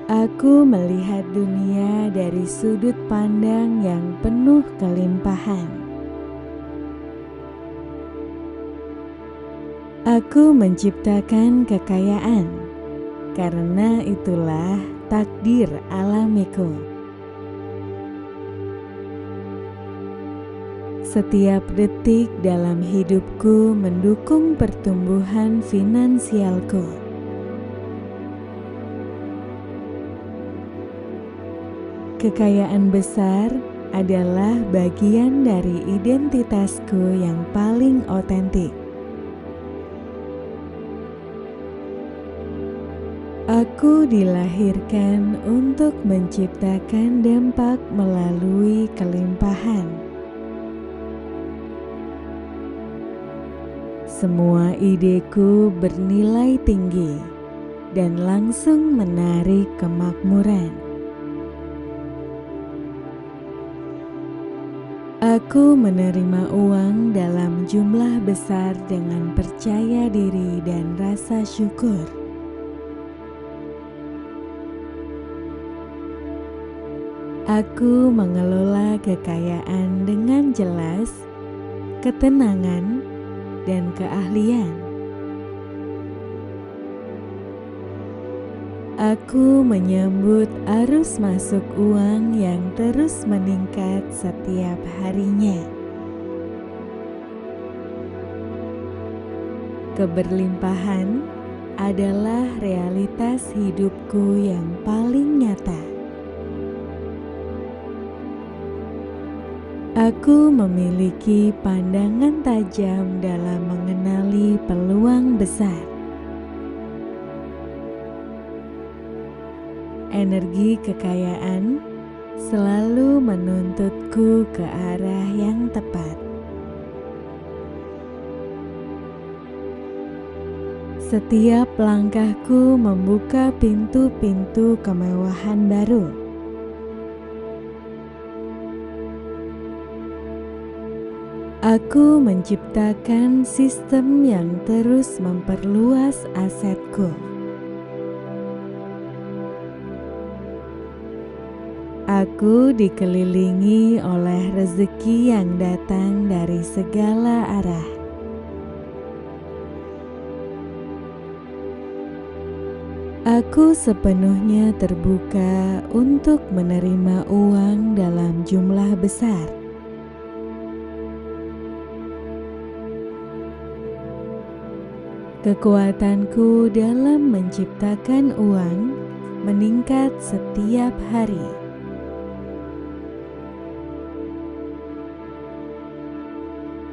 Aku melihat dunia dari sudut pandang yang penuh kelimpahan. Aku menciptakan kekayaan, karena itulah takdir alamiku. Setiap detik dalam hidupku mendukung pertumbuhan finansialku. Kekayaan besar adalah bagian dari identitasku yang paling otentik. Aku dilahirkan untuk menciptakan dampak melalui kelimpahan. Semua ideku bernilai tinggi dan langsung menarik kemakmuran. Aku menerima uang dalam jumlah besar dengan percaya diri dan rasa syukur. Aku mengelola kekayaan dengan jelas, ketenangan, dan keahlian. Aku menyambut arus masuk uang yang terus meningkat setiap harinya. Keberlimpahan adalah realitas hidupku yang paling nyata. Aku memiliki pandangan tajam dalam mengenali peluang besar. Energi kekayaan selalu menuntutku ke arah yang tepat. Setiap langkahku membuka pintu-pintu kemewahan baru. Aku menciptakan sistem yang terus memperluas asetku. Aku dikelilingi oleh rezeki yang datang dari segala arah. Aku sepenuhnya terbuka untuk menerima uang dalam jumlah besar. Kekuatanku dalam menciptakan uang meningkat setiap hari.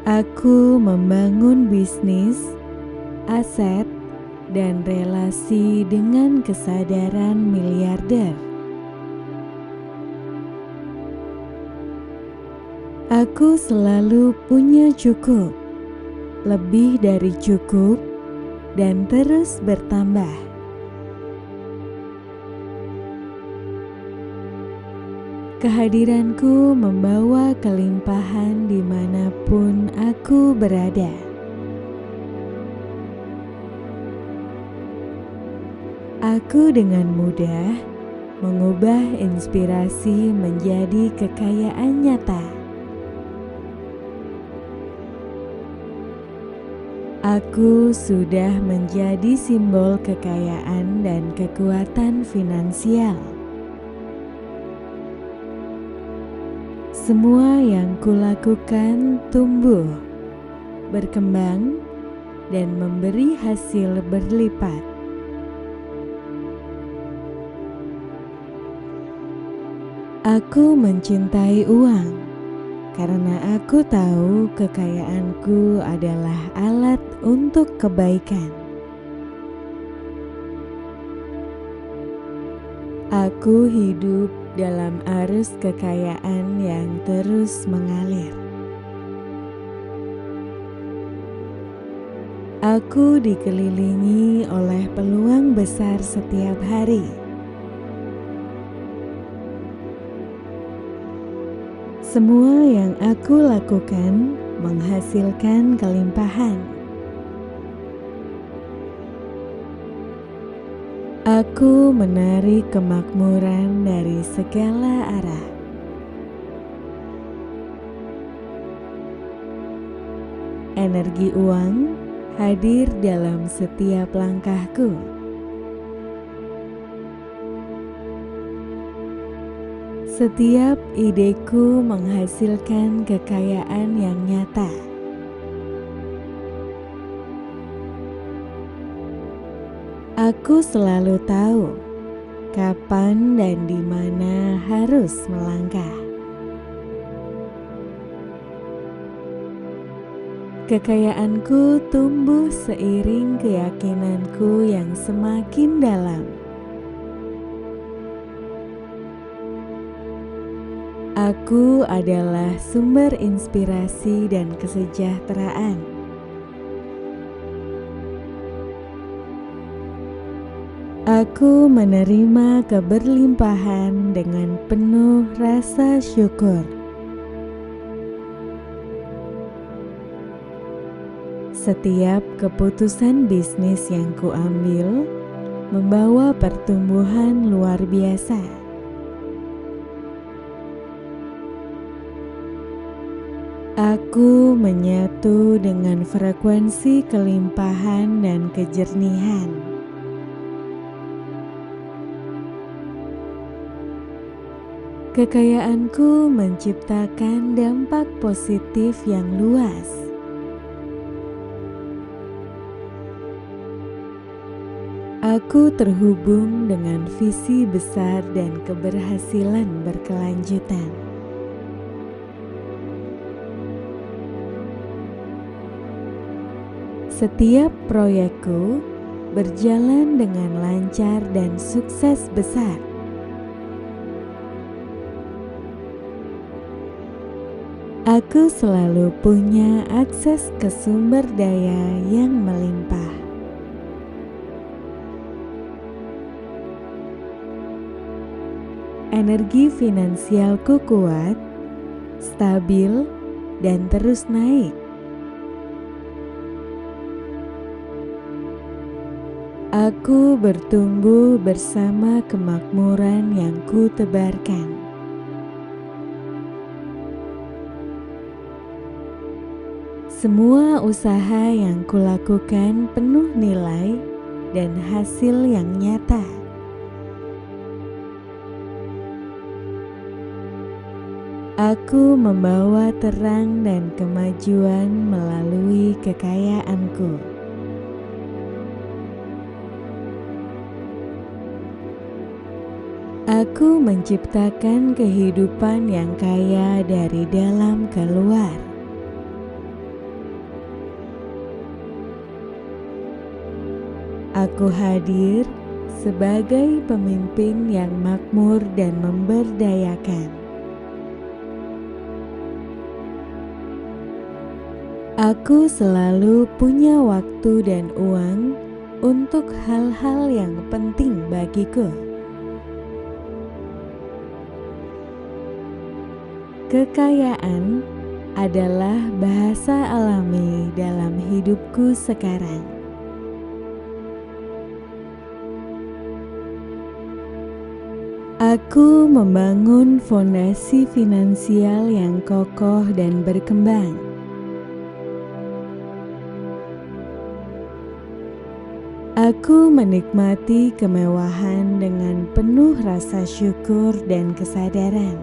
Aku membangun bisnis, aset, dan relasi dengan kesadaran miliarder. Aku selalu punya cukup, lebih dari cukup, dan terus bertambah. Kehadiranku membawa kelimpahan dimanapun aku berada. Aku dengan mudah mengubah inspirasi menjadi kekayaan nyata. Aku sudah menjadi simbol kekayaan dan kekuatan finansial. Semua yang kulakukan tumbuh, berkembang, dan memberi hasil berlipat. Aku mencintai uang karena aku tahu kekayaanku adalah alat untuk kebaikan. Aku hidup dalam arus kekayaan yang terus mengalir. Aku dikelilingi oleh peluang besar setiap hari. Semua yang aku lakukan menghasilkan kelimpahan. Aku menarik kemakmuran dari segala arah. Energi uang hadir dalam setiap langkahku. Setiap ideku menghasilkan kekayaan yang nyata. Aku selalu tahu kapan dan di mana harus melangkah. Kekayaanku tumbuh seiring keyakinanku yang semakin dalam. Aku adalah sumber inspirasi dan kesejahteraan. Aku menerima keberlimpahan dengan penuh rasa syukur. Setiap keputusan bisnis yang kuambil membawa pertumbuhan luar biasa. Aku menyatu dengan frekuensi kelimpahan dan kejernihan. Kekayaanku menciptakan dampak positif yang luas. Aku terhubung dengan visi besar dan keberhasilan berkelanjutan. Setiap proyekku berjalan dengan lancar dan sukses besar. Aku selalu punya akses ke sumber daya yang melimpah. Energi finansialku kuat, stabil, dan terus naik. Aku bertumbuh bersama kemakmuran yang kutebarkan. Semua usaha yang kulakukan penuh nilai dan hasil yang nyata. Aku membawa terang dan kemajuan melalui kekayaanku. Aku menciptakan kehidupan yang kaya dari dalam keluar. Aku hadir sebagai pemimpin yang makmur dan memberdayakan. Aku selalu punya waktu dan uang untuk hal-hal yang penting bagiku. Kekayaan adalah bahasa alami dalam hidupku sekarang. Aku membangun fondasi finansial yang kokoh dan berkembang. Aku menikmati kemewahan dengan penuh rasa syukur dan kesadaran.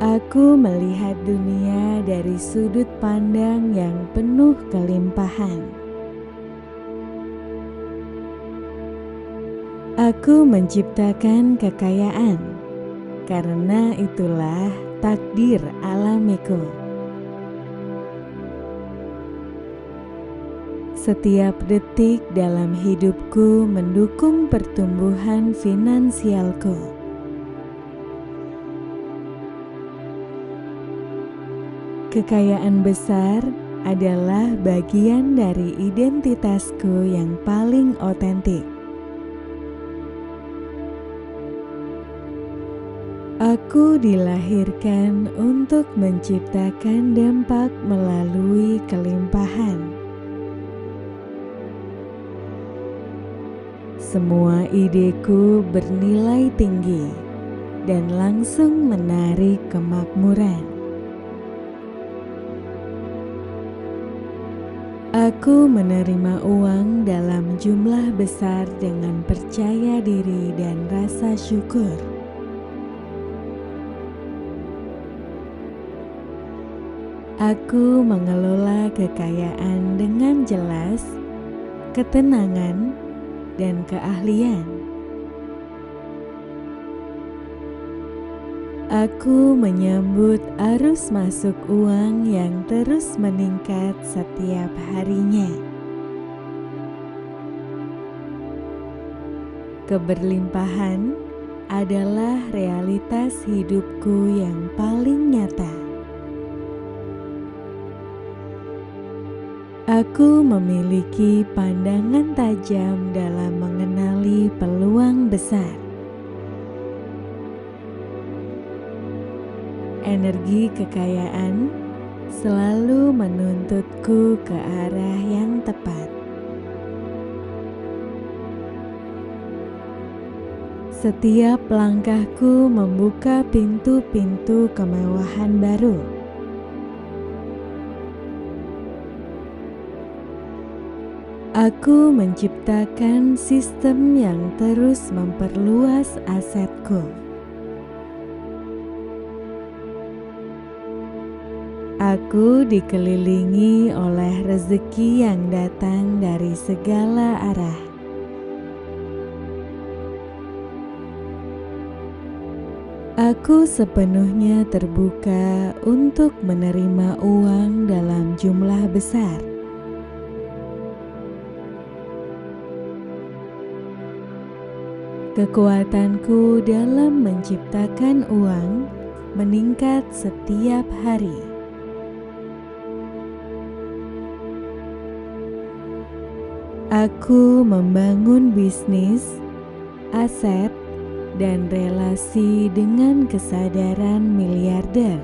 Aku melihat dunia dari sudut pandang yang penuh kelimpahan. Aku menciptakan kekayaan, karena itulah takdir alamiku. Setiap detik dalam hidupku mendukung pertumbuhan finansialku. Kekayaan besar adalah bagian dari identitasku yang paling otentik. Aku dilahirkan untuk menciptakan dampak melalui kelimpahan. Semua ideku bernilai tinggi dan langsung menarik kemakmuran. Aku menerima uang dalam jumlah besar dengan percaya diri dan rasa syukur. Aku mengelola kekayaan dengan jelas, ketenangan, dan keahlian. Aku menyambut arus masuk uang yang terus meningkat setiap harinya. Keberlimpahan adalah realitas hidupku yang paling nyata. Aku memiliki pandangan tajam dalam mengenali peluang besar. Energi kekayaan selalu menuntutku ke arah yang tepat. Setiap langkahku membuka pintu-pintu kemewahan baru. Aku menciptakan sistem yang terus memperluas asetku. Aku dikelilingi oleh rezeki yang datang dari segala arah. Aku sepenuhnya terbuka untuk menerima uang dalam jumlah besar. Kekuatanku dalam menciptakan uang meningkat setiap hari. Aku membangun bisnis, aset, dan relasi dengan kesadaran miliarder.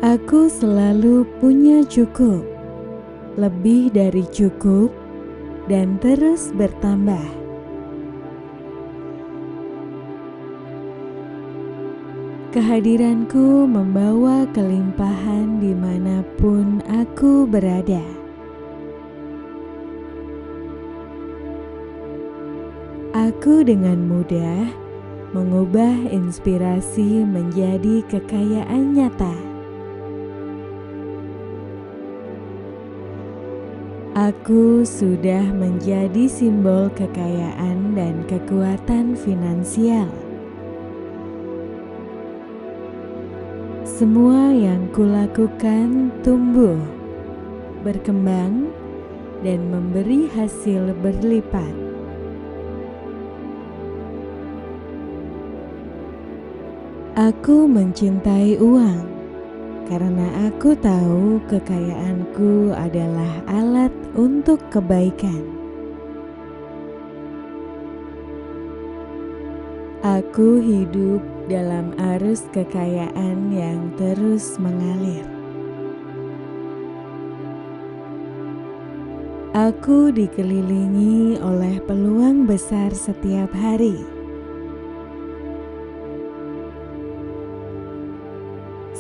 Aku selalu punya cukup, lebih dari cukup, dan terus bertambah. Kehadiranku membawa kelimpahan dimanapun aku berada. Aku dengan mudah mengubah inspirasi menjadi kekayaan nyata. Aku sudah menjadi simbol kekayaan dan kekuatan finansial. Semua yang kulakukan tumbuh, berkembang, dan memberi hasil berlipat. Aku mencintai uang karena aku tahu kekayaanku adalah alat untuk kebaikan. Aku hidup dalam arus kekayaan yang terus mengalir. Aku dikelilingi oleh peluang besar setiap hari.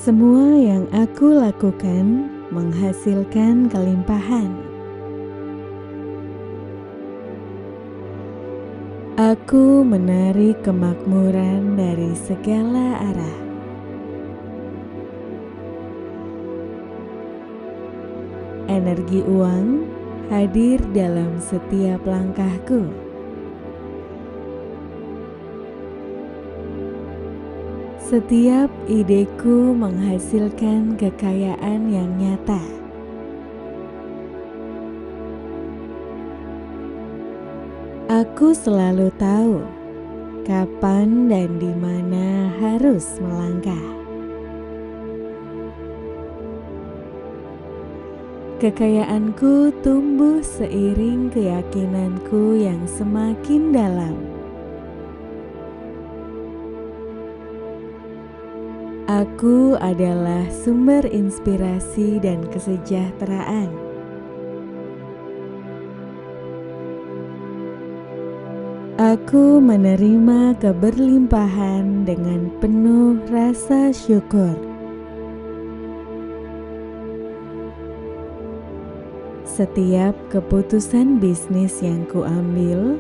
Semua yang aku lakukan menghasilkan kelimpahan. Aku menarik kemakmuran dari segala arah. Energi uang hadir dalam setiap langkahku. Setiap ideku menghasilkan kekayaan yang nyata. Aku selalu tahu kapan dan di mana harus melangkah. Kekayaanku tumbuh seiring keyakinanku yang semakin dalam. Aku adalah sumber inspirasi dan kesejahteraan. Aku menerima keberlimpahan dengan penuh rasa syukur. Setiap keputusan bisnis yang kuambil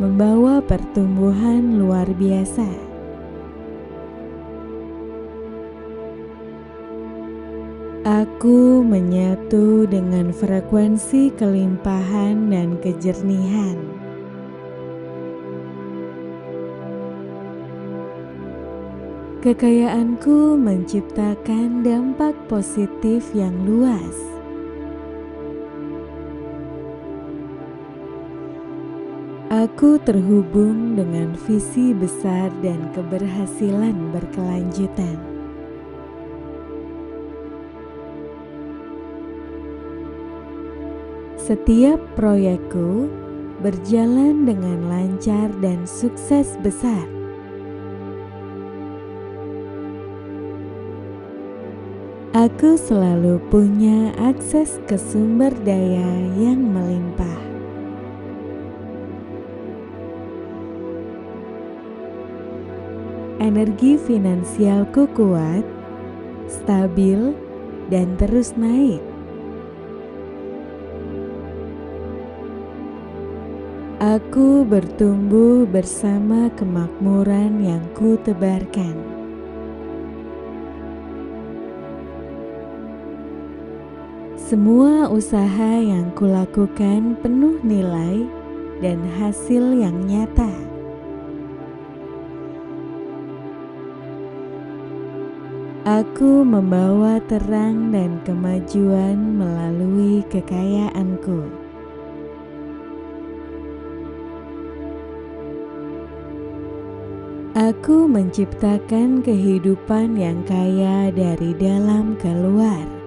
membawa pertumbuhan luar biasa. Aku menyatu dengan frekuensi kelimpahan dan kejernihan. Kekayaanku menciptakan dampak positif yang luas. Aku terhubung dengan visi besar dan keberhasilan berkelanjutan. Setiap proyekku berjalan dengan lancar dan sukses besar. Aku selalu punya akses ke sumber daya yang melimpah. Energi finansialku kuat, stabil, dan terus naik. Aku bertumbuh bersama kemakmuran yang kutebarkan. Semua usaha yang kulakukan penuh nilai dan hasil yang nyata. Aku membawa terang dan kemajuan melalui kekayaanku. Aku menciptakan kehidupan yang kaya dari dalam keluar.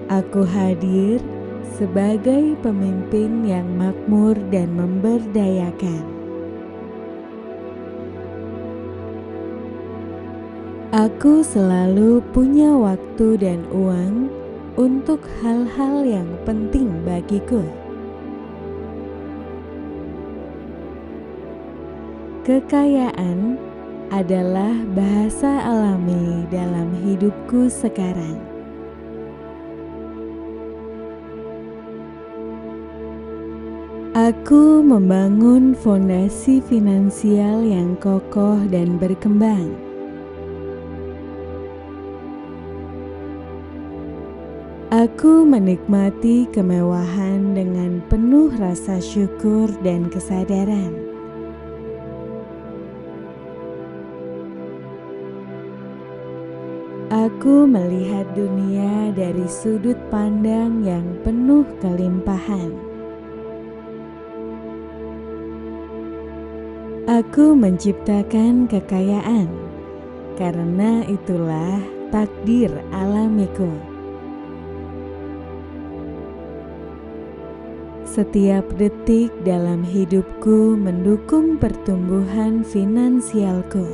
Aku hadir sebagai pemimpin yang makmur dan memberdayakan. Aku selalu punya waktu dan uang untuk hal-hal yang penting bagiku. Kekayaan adalah bahasa alami dalam hidupku sekarang. Aku membangun fondasi finansial yang kokoh dan berkembang. Aku menikmati kemewahan dengan penuh rasa syukur dan kesadaran. Aku melihat dunia dari sudut pandang yang penuh kelimpahan. Aku menciptakan kekayaan, karena itulah takdir alamiku. Setiap detik dalam hidupku mendukung pertumbuhan finansialku.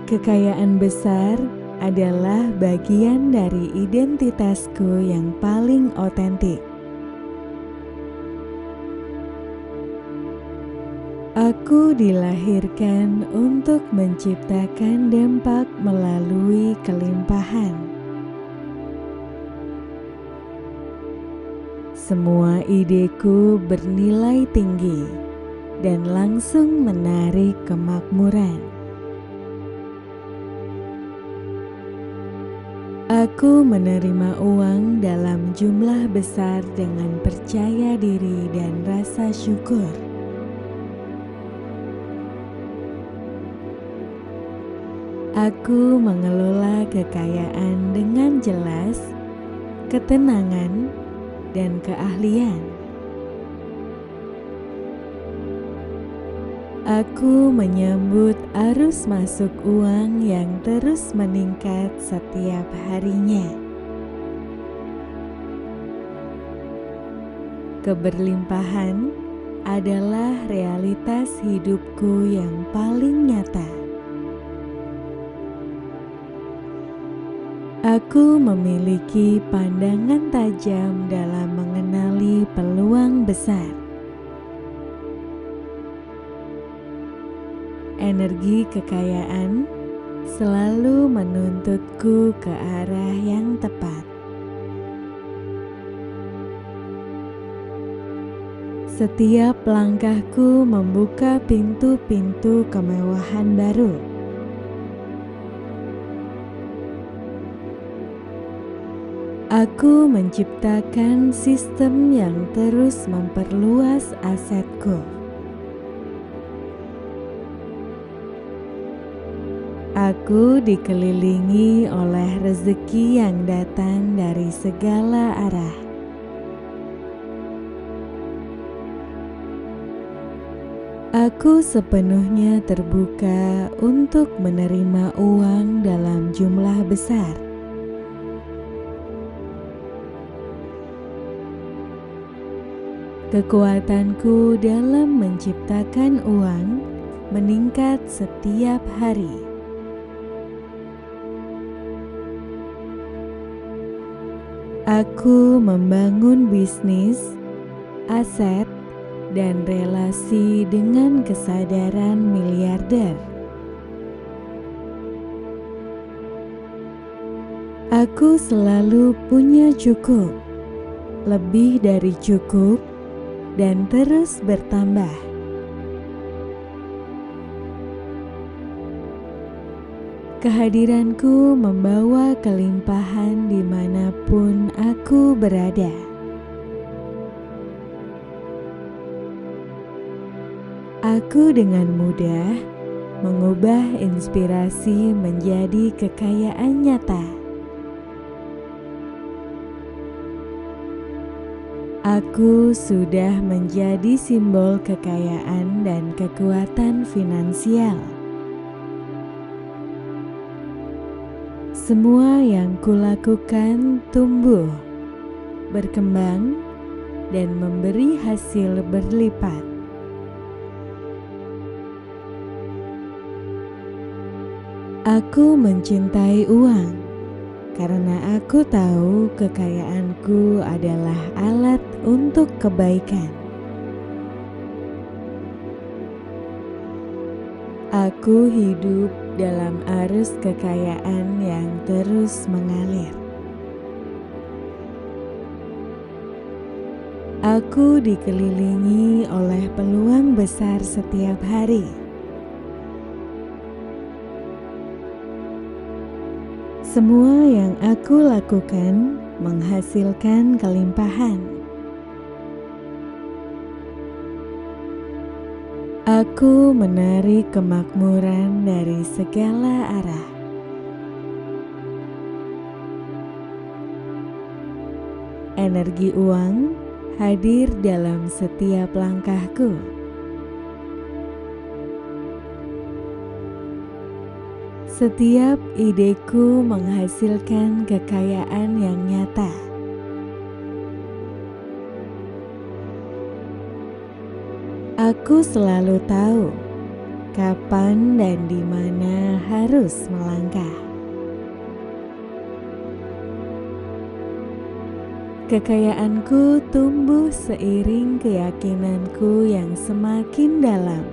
Kekayaan besar adalah bagian dari identitasku yang paling otentik. Aku dilahirkan untuk menciptakan dampak melalui kelimpahan. Semua ideku bernilai tinggi dan langsung menarik kemakmuran. Aku menerima uang dalam jumlah besar dengan percaya diri dan rasa syukur. Aku mengelola kekayaan dengan jelas, ketenangan, dan keahlian. Aku menyambut arus masuk uang yang terus meningkat setiap harinya. Keberlimpahan adalah realitas hidupku yang paling nyata. Aku memiliki pandangan tajam dalam mengenali peluang besar. Energi kekayaan selalu menuntutku ke arah yang tepat. Setiap langkahku membuka pintu-pintu kemewahan baru. Aku menciptakan sistem yang terus memperluas asetku. Aku dikelilingi oleh rezeki yang datang dari segala arah. Aku sepenuhnya terbuka untuk menerima uang dalam jumlah besar. Kekuatanku dalam menciptakan uang meningkat setiap hari. Aku membangun bisnis, aset, dan relasi dengan kesadaran miliarder. Aku selalu punya cukup, lebih dari cukup, dan terus bertambah. Kehadiranku membawa kelimpahan dimanapun aku berada. Aku dengan mudah mengubah inspirasi menjadi kekayaan nyata. Aku sudah menjadi simbol kekayaan dan kekuatan finansial. Semua yang kulakukan tumbuh, berkembang, dan memberi hasil berlipat. Aku mencintai uang karena aku tahu kekayaanku adalah alat untuk kebaikan. Aku hidup dalam arus kekayaan yang terus mengalir. Aku dikelilingi oleh peluang besar setiap hari. Semua yang aku lakukan menghasilkan kelimpahan. Aku menarik kemakmuran dari segala arah. Energi uang hadir dalam setiap langkahku. Setiap ideku menghasilkan kekayaan yang nyata. Aku selalu tahu kapan dan di mana harus melangkah. Kekayaanku tumbuh seiring keyakinanku yang semakin dalam.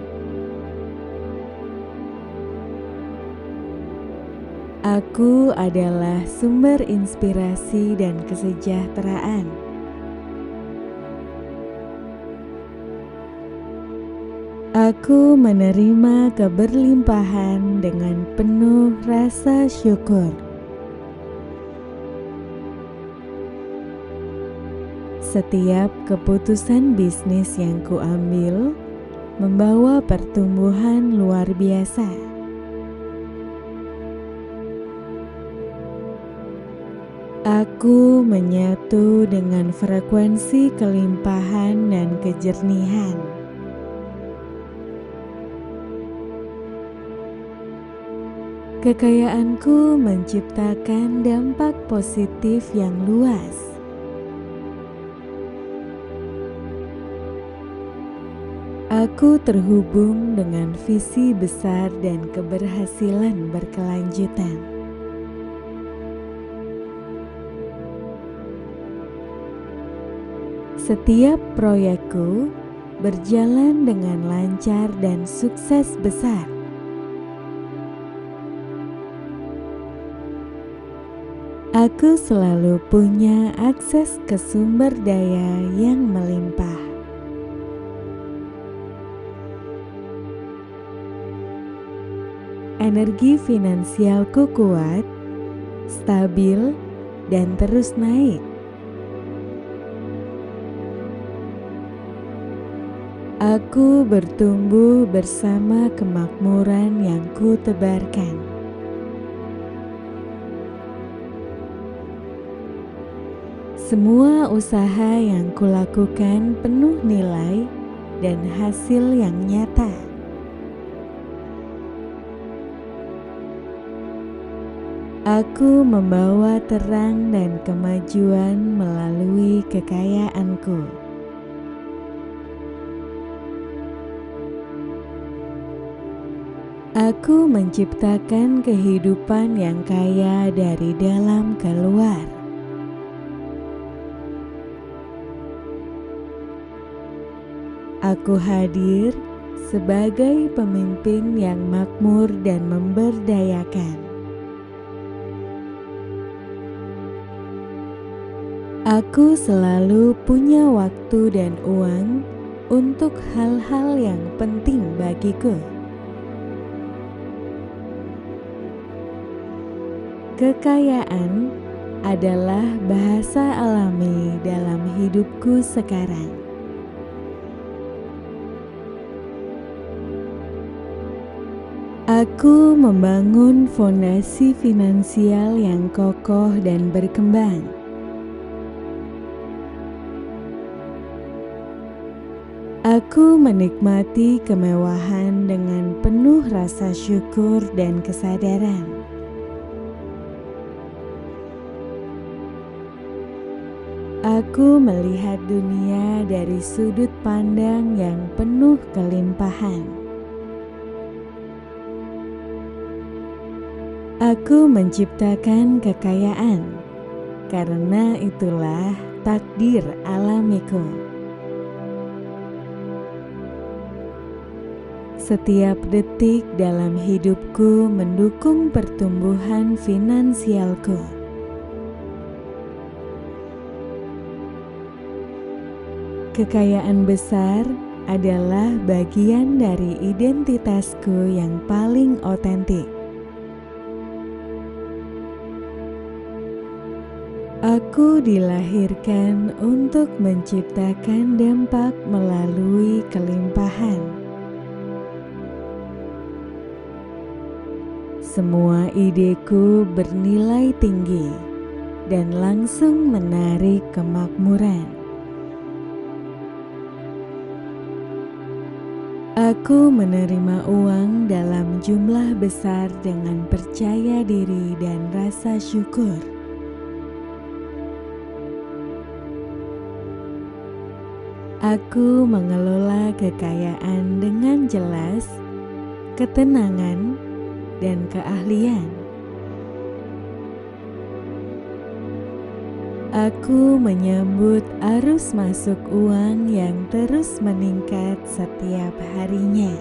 Aku adalah sumber inspirasi dan kesejahteraan. Aku menerima keberlimpahan dengan penuh rasa syukur. Setiap keputusan bisnis yang kuambil membawa pertumbuhan luar biasa. Aku menyatu dengan frekuensi kelimpahan dan kejernihan. Kekayaanku menciptakan dampak positif yang luas. Aku terhubung dengan visi besar dan keberhasilan berkelanjutan. Setiap proyekku berjalan dengan lancar dan sukses besar. Aku selalu punya akses ke sumber daya yang melimpah. Energi finansialku kuat, stabil, dan terus naik. Aku bertumbuh bersama kemakmuran yang kutebarkan. Semua usaha yang kulakukan penuh nilai dan hasil yang nyata. Aku membawa terang dan kemajuan melalui kekayaanku. Aku menciptakan kehidupan yang kaya dari dalam keluar. Aku hadir sebagai pemimpin yang makmur dan memberdayakan. Aku selalu punya waktu dan uang untuk hal-hal yang penting bagiku. Kekayaan adalah bahasa alami dalam hidupku sekarang. Aku membangun fondasi finansial yang kokoh dan berkembang. Aku menikmati kemewahan dengan penuh rasa syukur dan kesadaran. Aku melihat dunia dari sudut pandang yang penuh kelimpahan. Aku menciptakan kekayaan, karena itulah takdir alamiku. Setiap detik dalam hidupku mendukung pertumbuhan finansialku. Kekayaan besar adalah bagian dari identitasku yang paling otentik. Aku dilahirkan untuk menciptakan dampak melalui kelimpahan. Semua ideku bernilai tinggi dan langsung menarik kemakmuran. Aku menerima uang dalam jumlah besar dengan percaya diri dan rasa syukur. Aku mengelola kekayaan dengan jelas, ketenangan, dan keahlian. Aku menyambut arus masuk uang yang terus meningkat setiap harinya.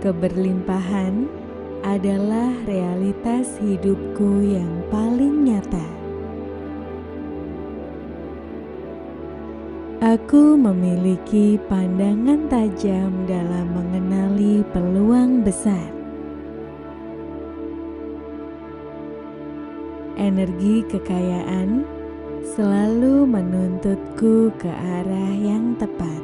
Keberlimpahan adalah realitas hidupku yang paling nyata. Aku memiliki pandangan tajam dalam mengenali peluang besar. Energi kekayaan selalu menuntutku ke arah yang tepat.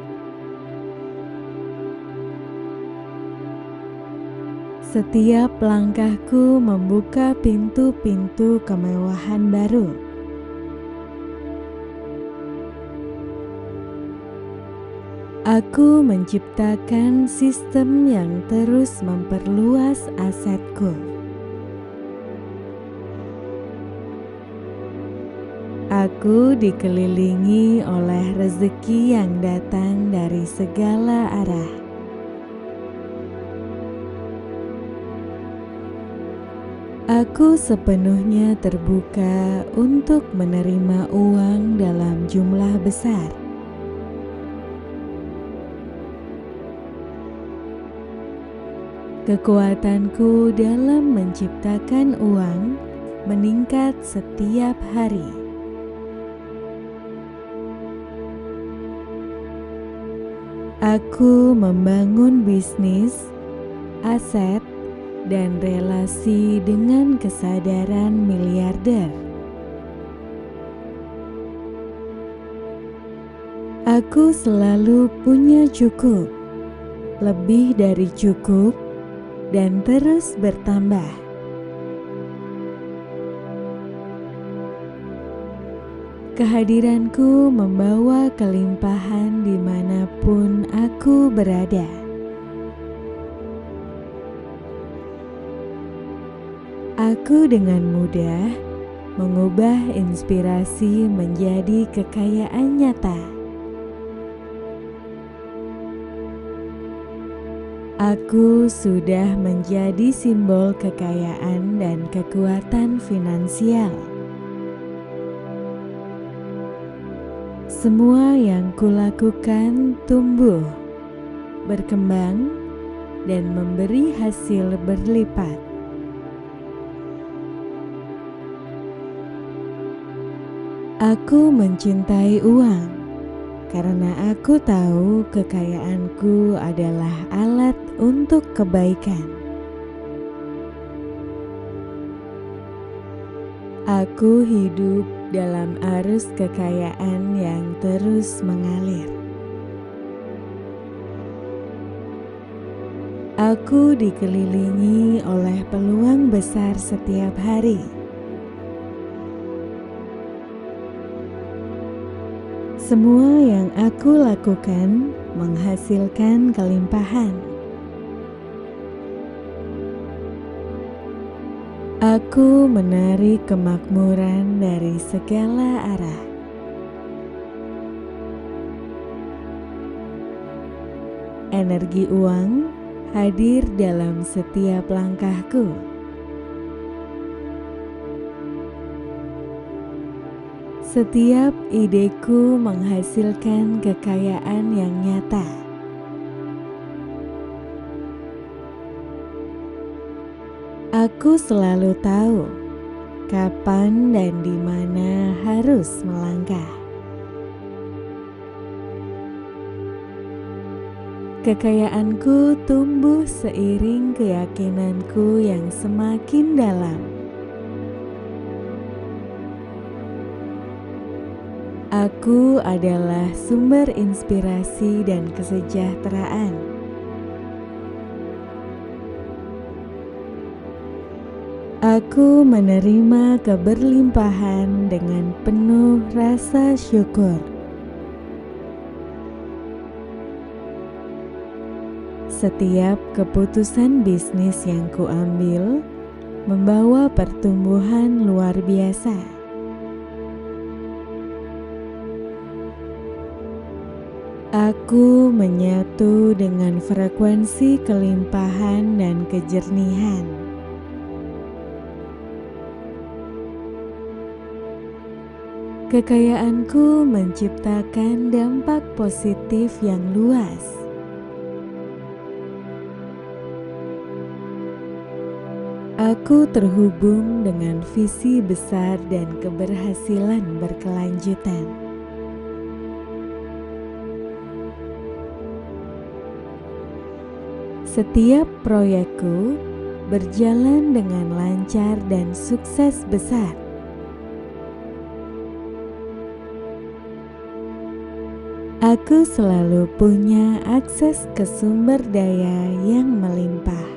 Setiap langkahku membuka pintu-pintu kemewahan baru. Aku menciptakan sistem yang terus memperluas asetku. Aku dikelilingi oleh rezeki yang datang dari segala arah. Aku sepenuhnya terbuka untuk menerima uang dalam jumlah besar. Kekuatanku dalam menciptakan uang meningkat setiap hari. Aku membangun bisnis, aset, dan relasi dengan kesadaran miliarder. Aku selalu punya cukup, lebih dari cukup, dan terus bertambah. Kehadiranku membawa kelimpahan dimanapun aku berada. Aku dengan mudah mengubah inspirasi menjadi kekayaan nyata. Aku sudah menjadi simbol kekayaan dan kekuatan finansial. Semua yang kulakukan tumbuh, berkembang, dan memberi hasil berlipat. Aku mencintai uang karena aku tahu kekayaanku adalah alat untuk kebaikan. Aku hidup dalam arus kekayaan yang terus mengalir. Aku dikelilingi oleh peluang besar setiap hari. Semua yang aku lakukan menghasilkan kelimpahan. Aku menarik kemakmuran dari segala arah. Energi uang hadir dalam setiap langkahku. Setiap ideku menghasilkan kekayaan yang nyata. Aku selalu tahu kapan dan di mana harus melangkah. Kekayaanku tumbuh seiring keyakinanku yang semakin dalam. Aku adalah sumber inspirasi dan kesejahteraan. Aku menerima keberlimpahan dengan penuh rasa syukur. Setiap keputusan bisnis yang kuambil membawa pertumbuhan luar biasa. Aku menyatu dengan frekuensi kelimpahan dan kejernihan. Kekayaanku menciptakan dampak positif yang luas. Aku terhubung dengan visi besar dan keberhasilan berkelanjutan. Setiap proyekku berjalan dengan lancar dan sukses besar. Aku selalu punya akses ke sumber daya yang melimpah.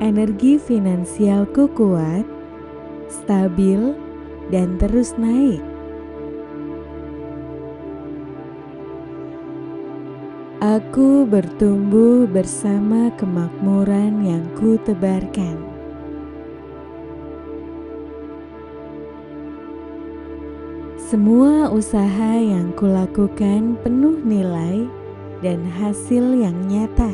Energi finansialku kuat, stabil, dan terus naik. Aku bertumbuh bersama kemakmuran yang kutebarkan. Semua usaha yang kulakukan penuh nilai dan hasil yang nyata.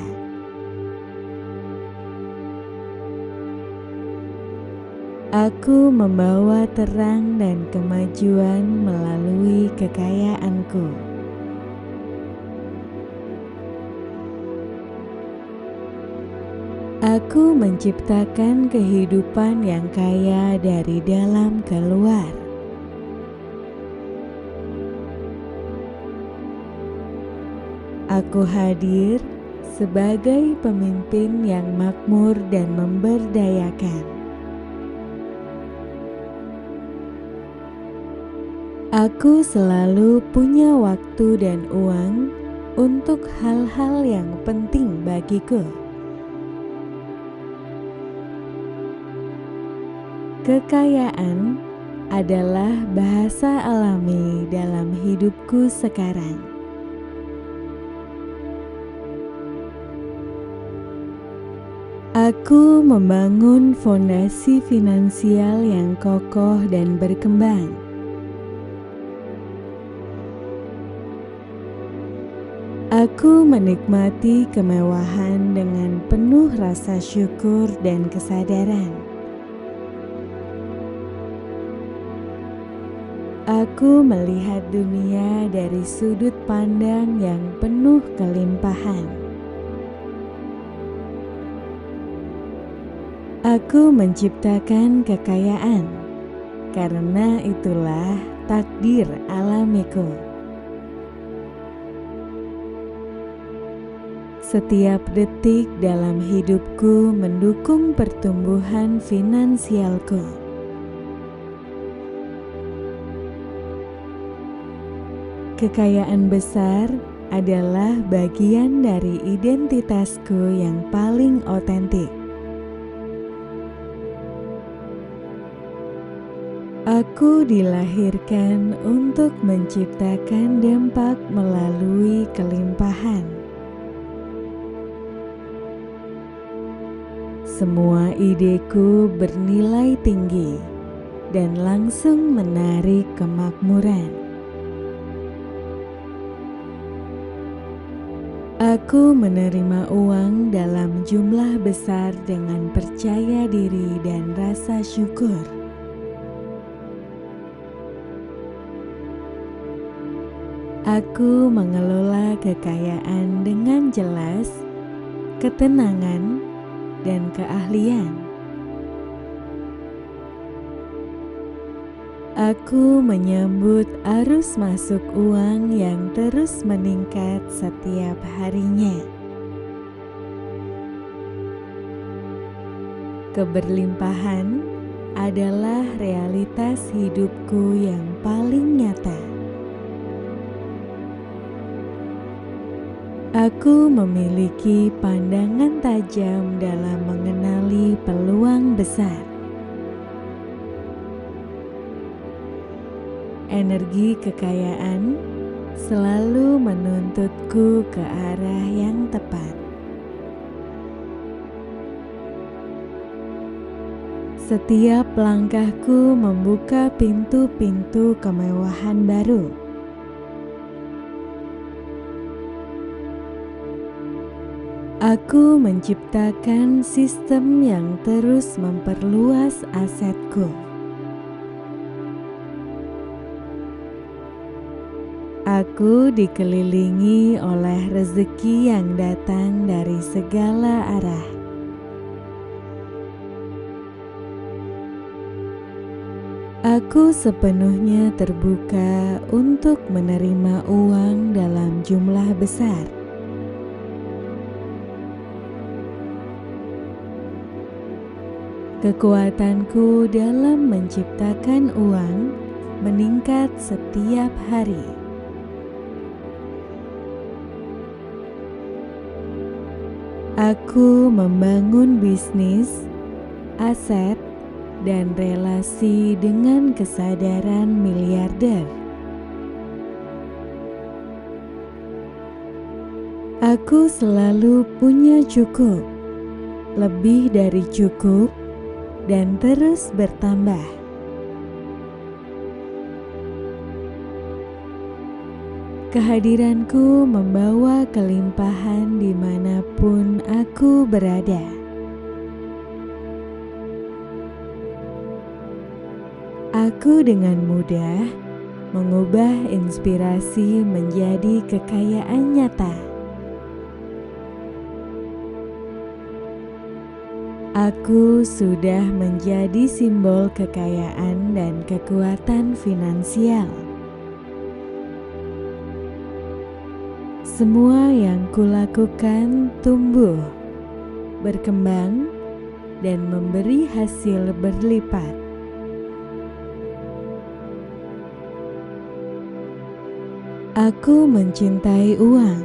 Aku membawa terang dan kemajuan melalui kekayaanku. Aku menciptakan kehidupan yang kaya dari dalam keluar. Aku hadir sebagai pemimpin yang makmur dan memberdayakan. Aku selalu punya waktu dan uang untuk hal-hal yang penting bagiku. Kekayaan adalah bahasa alami dalam hidupku sekarang. Aku membangun fondasi finansial yang kokoh dan berkembang. Aku menikmati kemewahan dengan penuh rasa syukur dan kesadaran. Aku melihat dunia dari sudut pandang yang penuh kelimpahan. Aku menciptakan kekayaan, karena itulah takdir alamiku. Setiap detik dalam hidupku mendukung pertumbuhan finansialku. Kekayaan besar adalah bagian dari identitasku yang paling otentik. Aku dilahirkan untuk menciptakan dampak melalui kelimpahan. Semua ideku bernilai tinggi dan langsung menarik kemakmuran. Aku menerima uang dalam jumlah besar dengan percaya diri dan rasa syukur. Aku mengelola kekayaan dengan jelas, ketenangan, dan keahlian. Aku menyambut arus masuk uang yang terus meningkat setiap harinya. Keberlimpahan adalah realitas hidupku yang paling nyata. Aku memiliki pandangan tajam dalam mengenali peluang besar. Energi kekayaan selalu menuntutku ke arah yang tepat. Setiap langkahku membuka pintu-pintu kemewahan baru. Aku menciptakan sistem yang terus memperluas asetku. Aku dikelilingi oleh rezeki yang datang dari segala arah. Aku sepenuhnya terbuka untuk menerima uang dalam jumlah besar. Kekuatanku dalam menciptakan uang meningkat setiap hari. Aku membangun bisnis, aset, dan relasi dengan kesadaran miliarder. Aku selalu punya cukup, lebih dari cukup, dan terus bertambah. Kehadiranku membawa kelimpahan dimanapun aku berada. Aku dengan mudah mengubah inspirasi menjadi kekayaan nyata. Aku sudah menjadi simbol kekayaan dan kekuatan finansial. Semua yang kulakukan tumbuh, berkembang, dan memberi hasil berlipat. Aku mencintai uang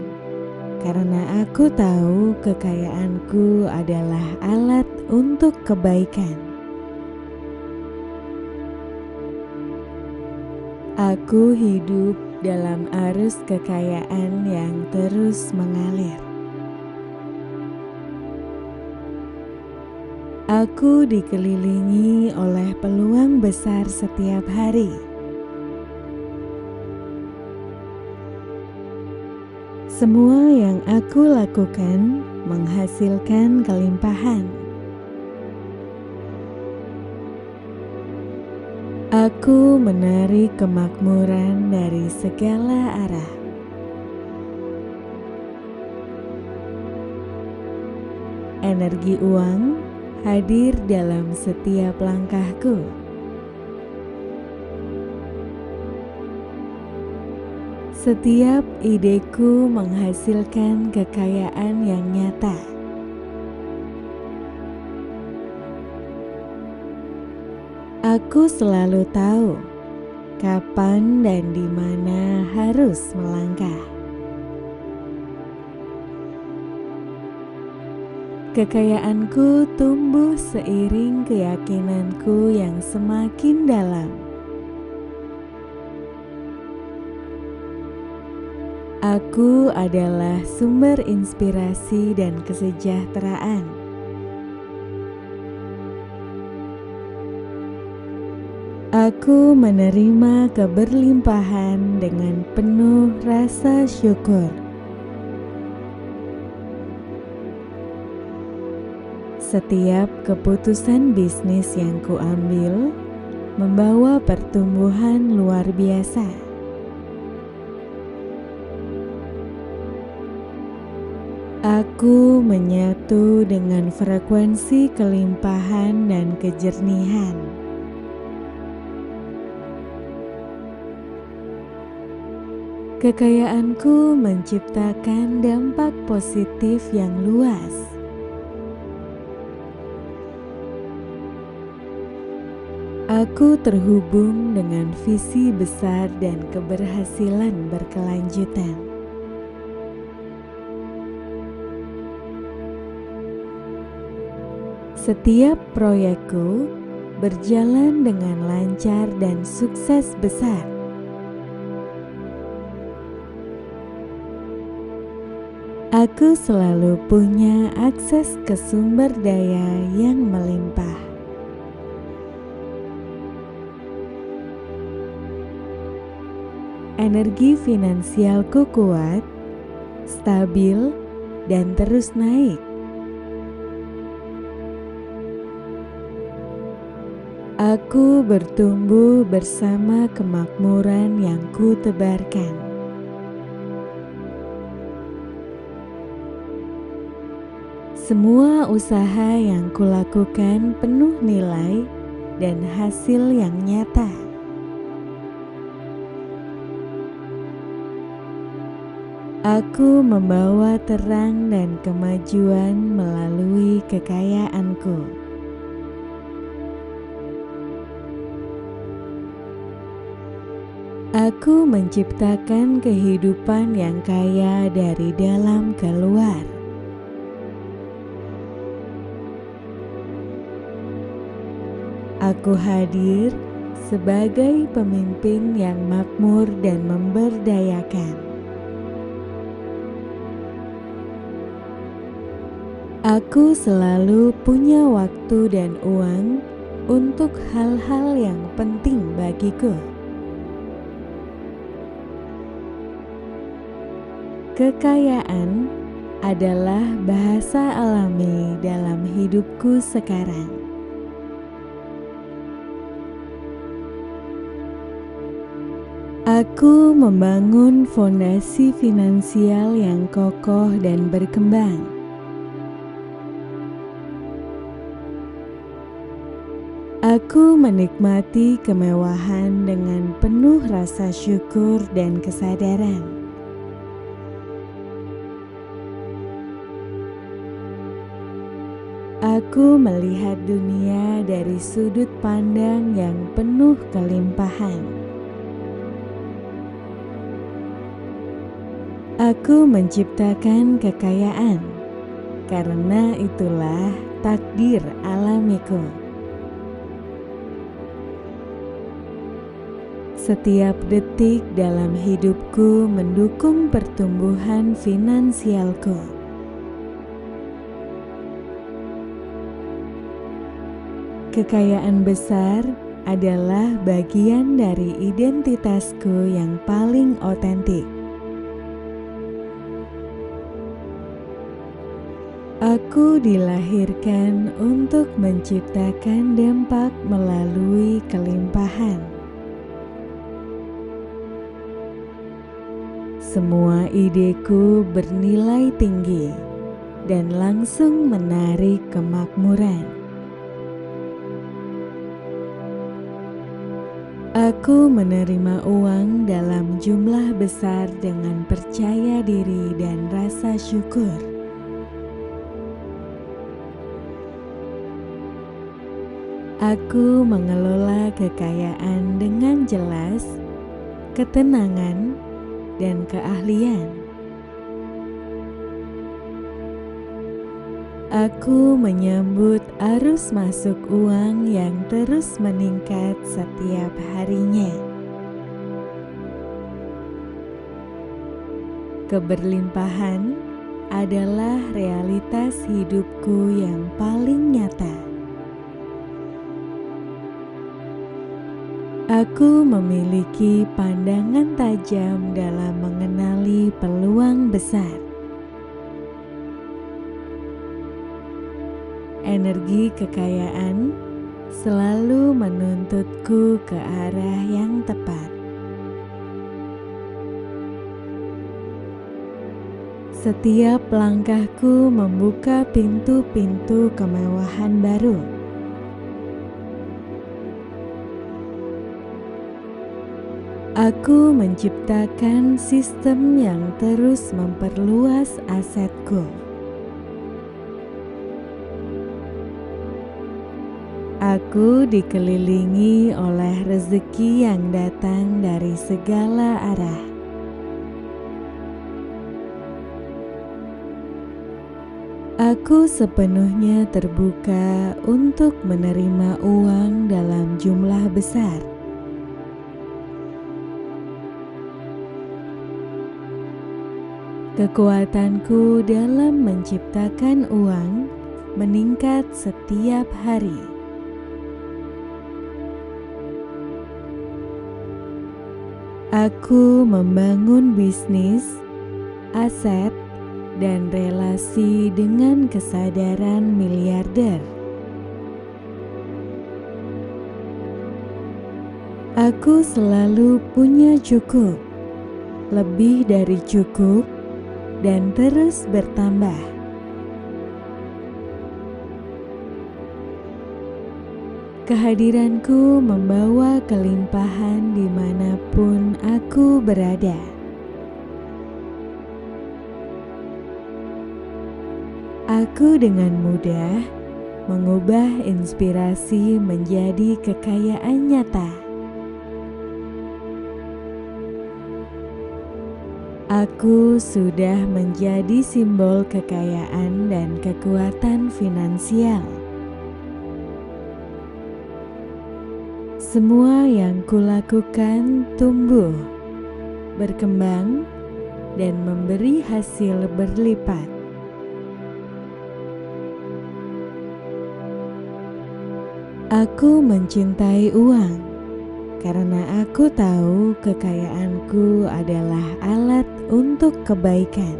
karena aku tahu kekayaanku adalah alat untuk kebaikan. Aku hidup dalam arus kekayaan yang terus mengalir. Aku dikelilingi oleh peluang besar setiap hari. Semua yang aku lakukan menghasilkan kelimpahan. Aku menarik kemakmuran dari segala arah. Energi uang hadir dalam setiap langkahku. Setiap ideku menghasilkan kekayaan yang nyata. Aku selalu tahu kapan dan di mana harus melangkah. Kekayaanku tumbuh seiring keyakinanku yang semakin dalam. Aku adalah sumber inspirasi dan kesejahteraan. Aku menerima keberlimpahan dengan penuh rasa syukur. Setiap keputusan bisnis yang kuambil membawa pertumbuhan luar biasa. Aku menyatu dengan frekuensi kelimpahan dan kejernihan. Kekayaanku menciptakan dampak positif yang luas. Aku terhubung dengan visi besar dan keberhasilan berkelanjutan. Setiap proyekku berjalan dengan lancar dan sukses besar. Aku selalu punya akses ke sumber daya yang melimpah. Energi finansialku kuat, stabil, dan terus naik. Aku bertumbuh bersama kemakmuran yang kutebarkan. Semua usaha yang kulakukan penuh nilai dan hasil yang nyata. Aku membawa terang dan kemajuan melalui kekayaanku. Aku menciptakan kehidupan yang kaya dari dalam ke luar. Aku hadir sebagai pemimpin yang makmur dan memberdayakan. Aku selalu punya waktu dan uang untuk hal-hal yang penting bagiku. kekayaan adalah bahasa alami dalam hidupku sekarang. Aku membangun fondasi finansial yang kokoh dan berkembang. Aku menikmati kemewahan dengan penuh rasa syukur dan kesadaran. Aku melihat dunia dari sudut pandang yang penuh kelimpahan. Aku menciptakan kekayaan, karena itulah takdir alamiku. Setiap detik dalam hidupku mendukung pertumbuhan finansialku. Kekayaan besar adalah bagian dari identitasku yang paling otentik. Aku dilahirkan untuk menciptakan dampak melalui kelimpahan. Semua ideku bernilai tinggi dan langsung menarik kemakmuran. Aku menerima uang dalam jumlah besar dengan percaya diri dan rasa syukur. Aku mengelola kekayaan dengan jelas, ketenangan, dan keahlian. Aku menyambut arus masuk uang yang terus meningkat setiap harinya. Keberlimpahan adalah realitas hidupku yang paling nyata. Aku memiliki pandangan tajam dalam mengenali peluang besar. Energi kekayaan selalu menuntutku ke arah yang tepat. Setiap langkahku membuka pintu-pintu kemewahan baru. Aku menciptakan sistem yang terus memperluas asetku. Aku dikelilingi oleh rezeki yang datang dari segala arah. Aku sepenuhnya terbuka untuk menerima uang dalam jumlah besar. Kekuatanku dalam menciptakan uang meningkat setiap hari. Aku membangun bisnis, aset, dan relasi dengan kesadaran miliarder. Aku selalu punya cukup, lebih dari cukup, dan terus bertambah. Kehadiranku membawa kelimpahan dimanapun aku berada. Aku dengan mudah mengubah inspirasi menjadi kekayaan nyata. Aku sudah menjadi simbol kekayaan dan kekuatan finansial. Semua yang kulakukan tumbuh, berkembang, dan memberi hasil berlipat. Aku mencintai uang karena aku tahu kekayaanku adalah alat untuk kebaikan.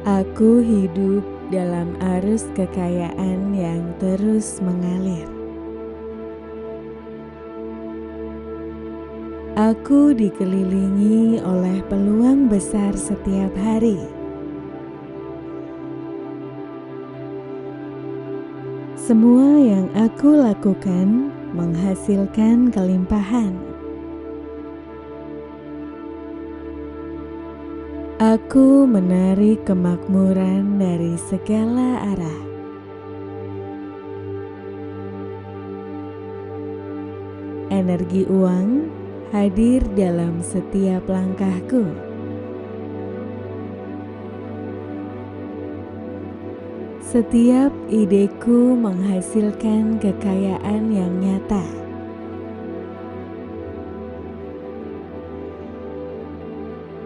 Aku hidup dalam arus kekayaan yang terus mengalir. Aku dikelilingi oleh peluang besar setiap hari. Semua yang aku lakukan menghasilkan kelimpahan. Aku menarik kemakmuran dari segala arah. Energi uang hadir dalam setiap langkahku. Setiap ideku menghasilkan kekayaan yang nyata.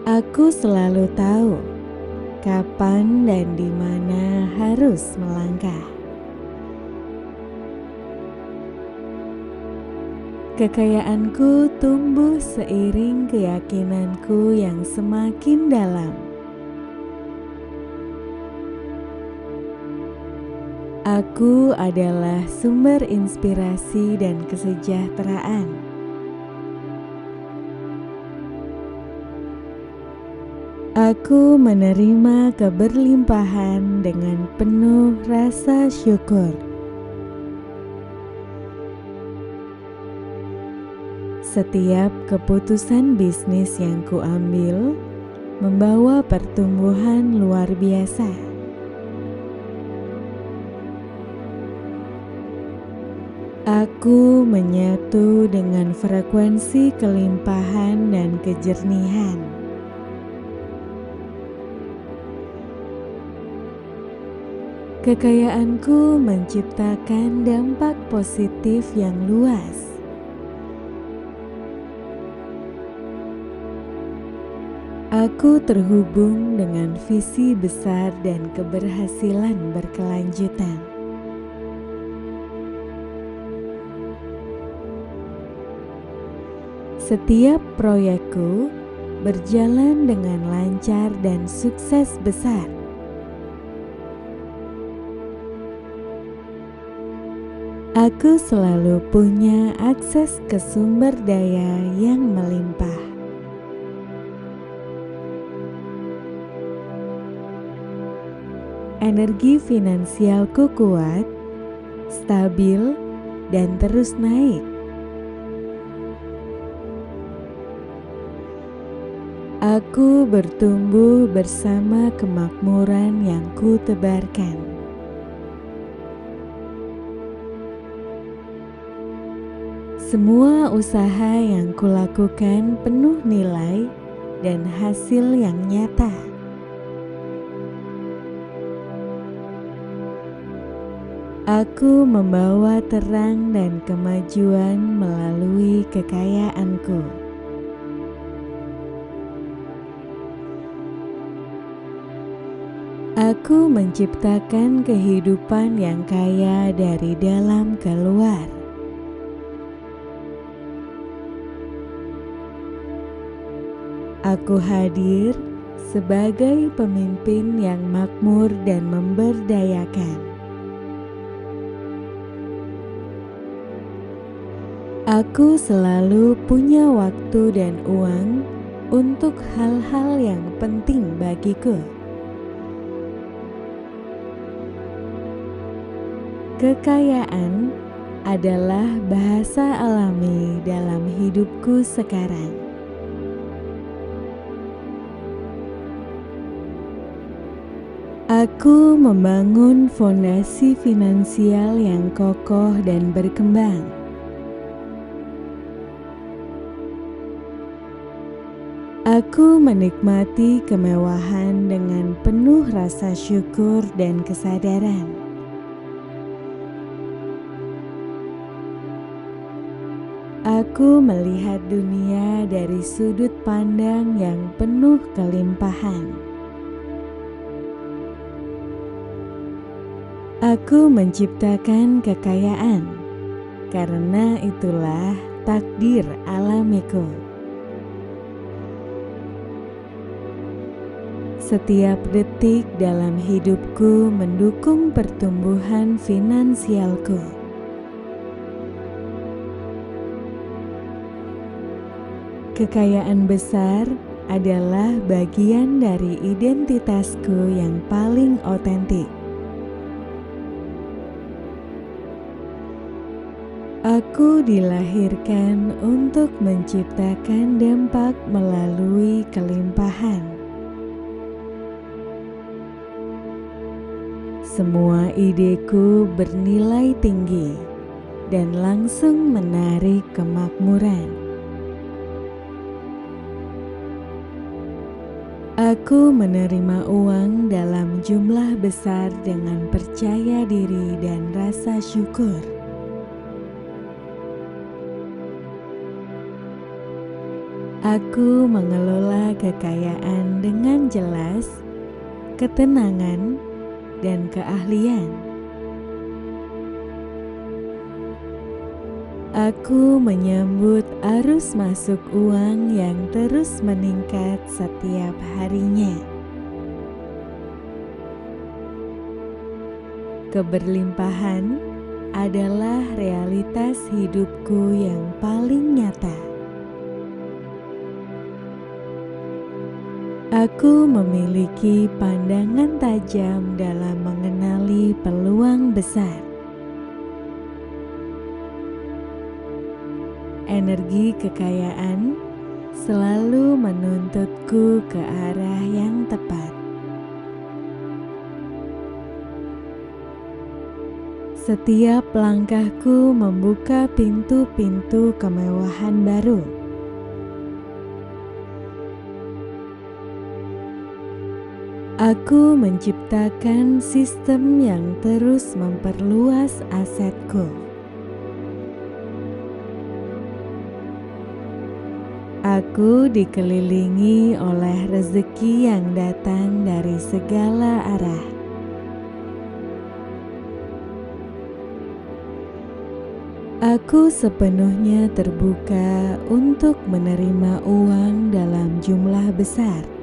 Aku selalu tahu kapan dan di mana harus melangkah. Kekayaanku tumbuh seiring keyakinanku yang semakin dalam. Aku adalah sumber inspirasi dan kesejahteraan. Aku menerima keberlimpahan dengan penuh rasa syukur. Setiap keputusan bisnis yang kuambil membawa pertumbuhan luar biasa. Aku menyatu dengan frekuensi kelimpahan dan kejernihan. Kekayaanku menciptakan dampak positif yang luas. Aku terhubung dengan visi besar dan keberhasilan berkelanjutan. Setiap proyekku berjalan dengan lancar dan sukses besar. Aku selalu punya akses ke sumber daya yang melimpah. Energi finansialku kuat, stabil, dan terus naik. Aku bertumbuh bersama kemakmuran yang kutebarkan. Semua usaha yang kulakukan penuh nilai dan hasil yang nyata. Aku membawa terang dan kemajuan melalui kekayaanku. Aku menciptakan kehidupan yang kaya dari dalam keluar. Aku hadir sebagai pemimpin yang makmur dan memberdayakan. Aku selalu punya waktu dan uang untuk hal-hal yang penting bagiku. Kekayaan adalah bahasa alami dalam hidupku sekarang. Aku membangun fondasi finansial yang kokoh dan berkembang. Aku menikmati kemewahan dengan penuh rasa syukur dan kesadaran. Aku melihat dunia dari sudut pandang yang penuh kelimpahan. Aku menciptakan kekayaan, karena itulah takdir alamiku. Setiap detik dalam hidupku mendukung pertumbuhan finansialku. Kekayaan besar adalah bagian dari identitasku yang paling otentik. Aku dilahirkan untuk menciptakan dampak melalui kelimpahan. Semua ideku bernilai tinggi dan langsung menarik kemakmuran. Aku menerima uang dalam jumlah besar dengan percaya diri dan rasa syukur. Aku mengelola kekayaan dengan jelas, ketenangan, dan keahlian. Aku menyambut arus masuk uang yang terus meningkat setiap harinya. Keberlimpahan adalah realitas hidupku yang paling nyata. Aku memiliki pandangan tajam dalam mengenali peluang besar. Energi kekayaan selalu menuntutku ke arah yang tepat. Setiap langkahku membuka pintu-pintu kemewahan baru. Aku menciptakan sistem yang terus memperluas asetku. Aku dikelilingi oleh rezeki yang datang dari segala arah. Aku sepenuhnya terbuka untuk menerima uang dalam jumlah besar.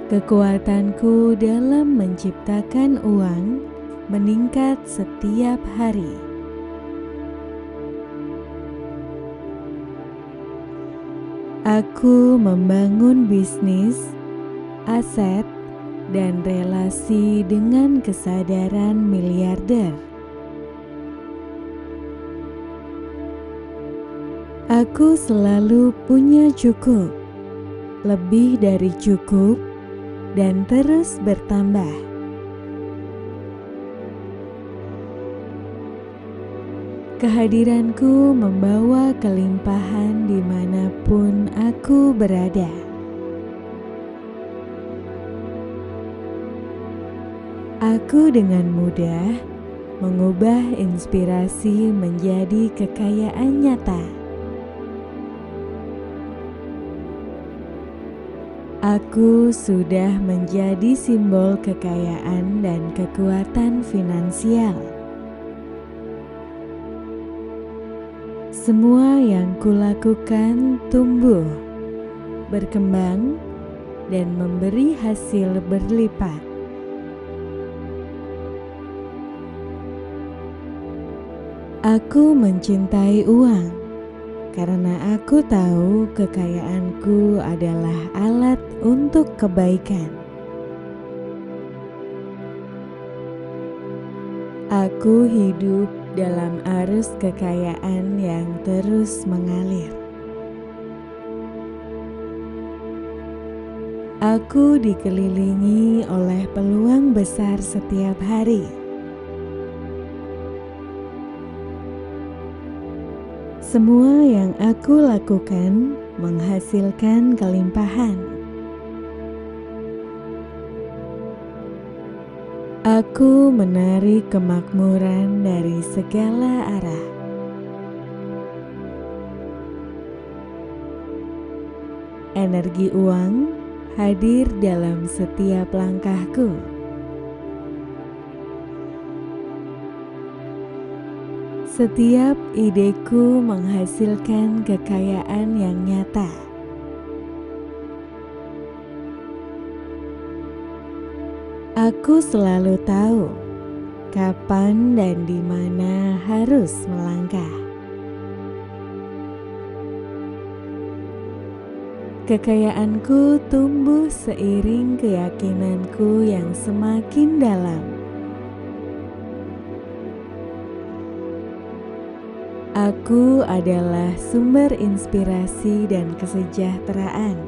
Kekuatanku dalam menciptakan uang meningkat setiap hari. Aku membangun bisnis, aset, dan relasi dengan kesadaran miliarder. Aku selalu punya cukup, lebih dari cukup, dan terus bertambah. Kehadiranku membawa kelimpahan dimanapun aku berada. Aku dengan mudah mengubah inspirasi menjadi kekayaan nyata. Aku sudah menjadi simbol kekayaan dan kekuatan finansial. Semua yang kulakukan tumbuh, berkembang, dan memberi hasil berlipat. Aku mencintai uang karena aku tahu kekayaanku adalah alat untuk kebaikan. Aku hidup dalam arus kekayaan yang terus mengalir. Aku dikelilingi oleh peluang besar setiap hari. Semua yang aku lakukan menghasilkan kelimpahan. Aku menarik kemakmuran dari segala arah. Energi uang hadir dalam setiap langkahku. Setiap ideku menghasilkan kekayaan yang nyata. Aku selalu tahu kapan dan di mana harus melangkah. Kekayaanku tumbuh seiring keyakinanku yang semakin dalam. Aku adalah sumber inspirasi dan kesejahteraan.